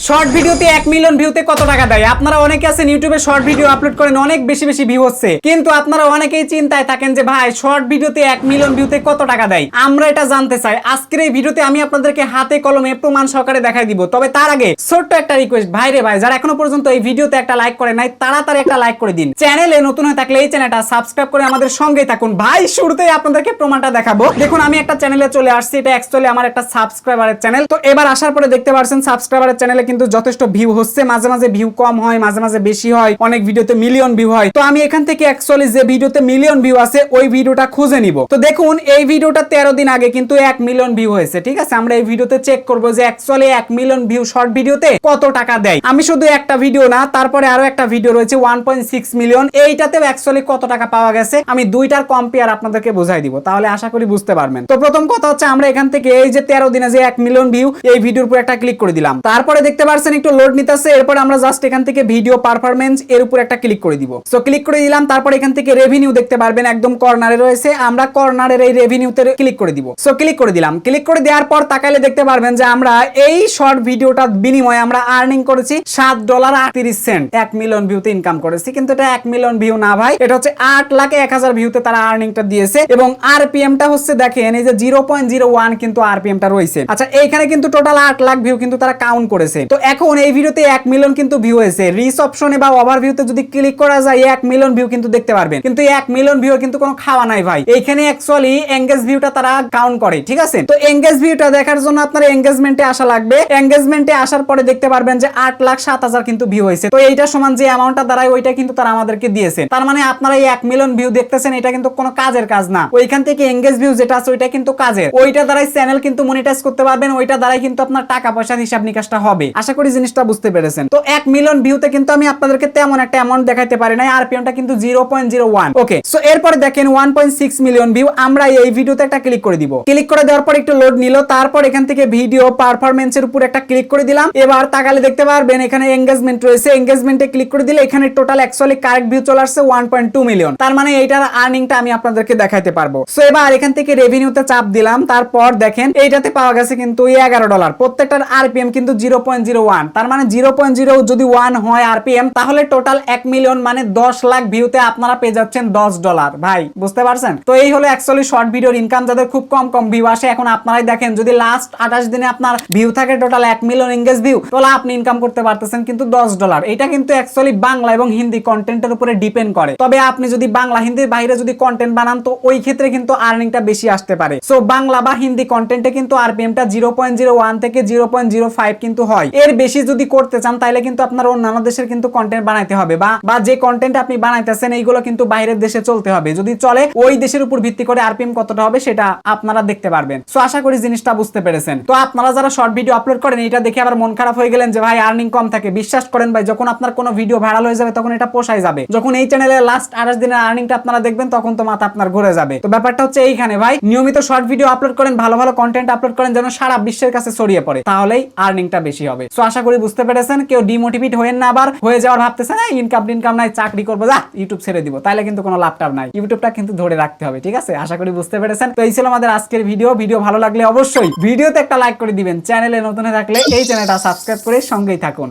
Short ভিডিওতে 1 million ভিউতে কত টাকা দেয়? আপনারা অনেকে আছেন ইউটিউবে শর্ট ভিডিও আপলোড করেন, অনেক বেশি বেশি ভিউ হচ্ছে, কিন্তু আপনারা অনেকেই চিন্তায় থাকেন যে ভাই শর্ট ভিডিওতে 1 মিলিয়ন ভিউতে কত টাকা দেয়। আমরা এটা জানতে চাই। আজকের এই ভিডিওতে আমি আপনাদেরকে হাতে কলমে প্রমাণ সহকারে দেখাই দিব। তবে তার আগে ছোট্ট একটা রিকোয়েস্ট, ভাই রে ভাই, যারা এখনো পর্যন্ত এই ভিডিওতে একটা লাইক করে নাই তাড়াতাড়ি একটা লাইক করে দিন। চ্যানেলে নতুন হয়ে থাকলে এই চ্যানেলটা সাবস্ক্রাইব করে আমাদের সঙ্গেই থাকুন। ভাই শুরুতেই আপনাদেরকে প্রমাণটা দেখাবো। দেখুন আমি একটা চ্যানেলে চলে আসছি, এটা অ্যাকচুয়ালি আমার একটা সাবস্ক্রাইবারের চ্যানেল। তো এবার আসার পরে দেখতে পাচ্ছেন সাবস্ক্রাইবারের চ্যানেলে কিন্তু যথেষ্ট ভিউ হচ্ছে, মাঝে মাঝে ভিউ কম হয়, মাঝে মাঝে বেশি হয়, অনেক ভিডিওতে মিলিয়ন ভিউ হয়। তো আমি এখান থেকে অ্যাকচুয়ালি যে ভিডিওতে মিলিয়ন ভিউ আছে ওই ভিডিওটা খুঁজে নিব। তো দেখুন এই ভিডিওটা 13 দিন আগে কিন্তু 1 মিলিয়ন ভিউ হয়েছে, ঠিক আছে। আমরা এই ভিডিওতে চেক করব যে অ্যাকচুয়ালি 1 মিলিয়ন ভিউ শর্ট ভিডিওতে কত টাকা দেয়। আমি শুধু একটা ভিডিও না, তারপরে আরো একটা ভিডিও রয়েছে 1.6 মিলিয়ন, এইটাতেও অ্যাকচুয়ালি কত টাকা পাওয়া গেছে আমি দুইটার কম্পেয়ার আপনাদেরকে বোঝাই দিব, তাহলে আশা করি বুঝতে পারবেন। তো প্রথম কথা হচ্ছে আমরা এখান থেকে এই যে 13 দিনে যে 1 মিলিয়ন ভিউ এই ভিডিওর উপর একটা ক্লিক করে দিলাম। তারপরে দেখতে পাচ্ছেন একটু লোড নিতেছে, এরপর আমরা জাস্ট এখান থেকে ভিডিও পারফরম্যান্স এর উপর একটা ক্লিক করে দিব। সো ক্লিক করে দিলাম, তারপর এখান থেকে রেভিনিউ দেখতে পারবেন একদম কর্নারে রয়েছে, আমরা কর্নারের এই রেভিনিউতে ক্লিক করে দিব। সো ক্লিক করে দিলাম। ক্লিক করে দেওয়ার পর তাকাইলে দেখতে পারবেন যে আমরা এই শর্ট ভিডিওটার বিনিময়ে আমরা আর্নিং করেছি $7.38। 1 মিলিয়ন ভিউতে ইনকাম করেছি, কিন্তু এটা 1 মিলিয়ন ভিউ না ভাই, এটা হচ্ছে 8,01,000 ভিউতে তারা আর্নিংটা দিয়েছে। এবং আরপিএমটা হচ্ছে দেখেন এই যে 0.01 কিন্তু আরপিএমটা রয়েছে। আচ্ছা এইখানে কিন্তু টোটাল 8 লাখ ভিউ কিন্তু তারা কাউন্ট করেছে। তো এখন এই ভিডিওতে 1 মিলিয়ন কিন্তু ভিউ হয়েছে। রিচ অপশনে বা ওভারভিউতে যদি ক্লিক করা যায় 1 মিলিয়ন ভিউ কিন্তু দেখতে পারবেন, কিন্তু 1 মিলিয়ন ভিউ কিন্তু কোনো খাওয়া নাই ভাই। এইখানে অ্যাকচুয়ালি এনগেজ ভিউটা তারা কাউন্ট করে, ঠিক আছে। তো এনগেজ ভিউটা দেখার জন্য আপনার এনগেজমেন্টে আসা লাগবে। এনগেজমেন্টে আসার পরে দেখতে পারবেন যে 8,07,000 কিন্তু ভিউ হয়েছে। তো এইটা সমান যে অ্যামাউন্টটা দাঁড়ায় ওইটা কিন্তু তারা আমাদেরকে দিয়েছে। তার মানে আপনারা এই 1 মিলিয়ন ভিউ দেখতেছেন, এটা কিন্তু কোনো কাজের কাজ না। ওইখান থেকে এনগেজ ভিউ যেটা আছে ওইটা কিন্তু কাজের, ওইটা দ্বারাই চ্যানেল কিন্তু মনিটাইজ করতে পারবেন, ওইটা দ্বারাই কিন্তু আপনার টাকা পয়সার হিসাব নিকাশটা হবে। আশা করি জিনিসটা বুঝতে পেরেছেন। তো 1 মিলিয়ন ভিউতে কিন্তু আমি আপনাদেরকে তেমন একটা অ্যামাউন্ট দেখাইতে পারি নাই, আরপিএমটা কিন্তু 0.01। ওকে, সো এরপরে দেখেন 1.6 মিলিয়ন ভিউ। আমরা এই ভিডিওতে একটা ক্লিক করে দিব। ক্লিক করে দেওয়ার পর একটু লোড নিল, তারপর এখান থেকে ভিডিও পারফরম্যান্সের উপর একটা ক্লিক করে দিলাম। এবার তাকালে দেখতে পারবেন এখানে এনগেজমেন্ট রয়েছে, এনগেজমেন্টে ক্লিক করে দিলে এখানে টোটাল অ্যাকচুয়ালি কারেক্ট ভিউ চলে আসছে 1.2 মিলিয়ন। তার মানে এইটার আর্নিংটা আমি আপনাদেরকে দেখাইতে পারবো। সো এবার এখান থেকে রেভিনিউতে চাপ দিলাম, তারপর দেখেন এইটাতে পাওয়া গেছে কিন্তু $11। প্রত্যেকটার আরপিএম কিন্তু 0.01, তার মানে 0.0 যদি 1 হয় আরপিএম, তাহলে টোটাল 1 মিলিয়ন মানে 10 লাখ ভিউতে আপনারা পেয়ে যাচ্ছেন $10। ভাই বুঝতে পারছেন? তো এই হলো অ্যাকচুয়ালি শর্ট ভিডিওর ইনকাম, যাদের খুব কম কম ভিউ আসে। এখন আপনারাই দেখেন যদি লাস্ট 28 দিনে আপনার ভিউ থাকে টোটাল 1 মিলিয়ন এনগেজ ভিউ, তাহলে আপনি ইনকাম করতে পারতেছেন কিন্তু $10। এটা কিন্তু অ্যাকচুয়ালি বাংলা এবং হিন্দি কন্টেন্টের উপরে ডিপেন্ড করে। তবে আপনি যদি বাংলা হিন্দির বাইরে যদি কন্টেন্ট বানান তো ওই ক্ষেত্রে কিন্তু আর্নিংটা বেশি আসতে পারে। সো বাংলা বা হিন্দি কন্টেন্টে কিন্তু আরপিএমটা 0.01 থেকে 0.05 কিন্তু হয়। এর বেশি যদি করতে চান তাহলে কিন্তু আপনার অন্যান্য দেশের কিন্তু কন্টেন্ট বানাইতে হবে, বা যে কন্টেন্ট আপনি বানাইতেছেন এইগুলো কিন্তু বাইরের দেশে চলতে হবে। যদি চলে ওই দেশের উপর ভিত্তি করে আরপিএম কতটা হবে সেটা আপনারা দেখতে পারবেন। সো আশা করি জিনিসটা বুঝতে পেরেছেন। তো আপনারা যারা শর্ট ভিডিও আপলোড করেন এটা দেখে আবার মন খারাপ হয়ে গেলেন যে ভাই আর্নিং কম থাকে, বিশ্বাস করেন ভাই, যখন আপনার কোনো ভিডিও ভাইরাল হয়ে যাবে তখন এটা পোষায় যাবে। যখন এই চ্যানেলে লাস্ট 28 দিনের আর্নিংটা আপনারা দেখবেন তখন তো মাথা আপনার ঘুরে যাবে। তো ব্যাপারটা হচ্ছে এইখানে ভাই, নিয়মিত শর্ট ভিডিও আপলোড করেন, ভালো ভালো কন্টেন্ট আপলোড করেন যেন সারা বিশ্বের কাছে ছড়িয়ে পড়ে, তাহলেই আর্নিংটা বেশি হবে। সো আশা করি বুঝতে পেরেছেন। কেউ ডিমোটিভেট হয়েন না, আবার হয়ে যাওয়ার ভাবতেছেন ইনকাম নাই, চাকরি করবো, যা ইউটিউব ছেড়ে দিব, তাহলে কিন্তু কোনো লাভটাভ নাই। ইউটিউবটা কিন্তু ধরে রাখতে হবে, ঠিক আছে। আশা করি বুঝতে পেরেছেন। তো এই ছিল আমাদের আজকের ভিডিও। ভিডিও ভালো লাগলে অবশ্যই ভিডিওতে একটা লাইক করে দিবেন। চ্যানেলে নতুন হয়ে থাকলে এই চ্যানেলটা সাবস্ক্রাইব করে সঙ্গেই থাকুন।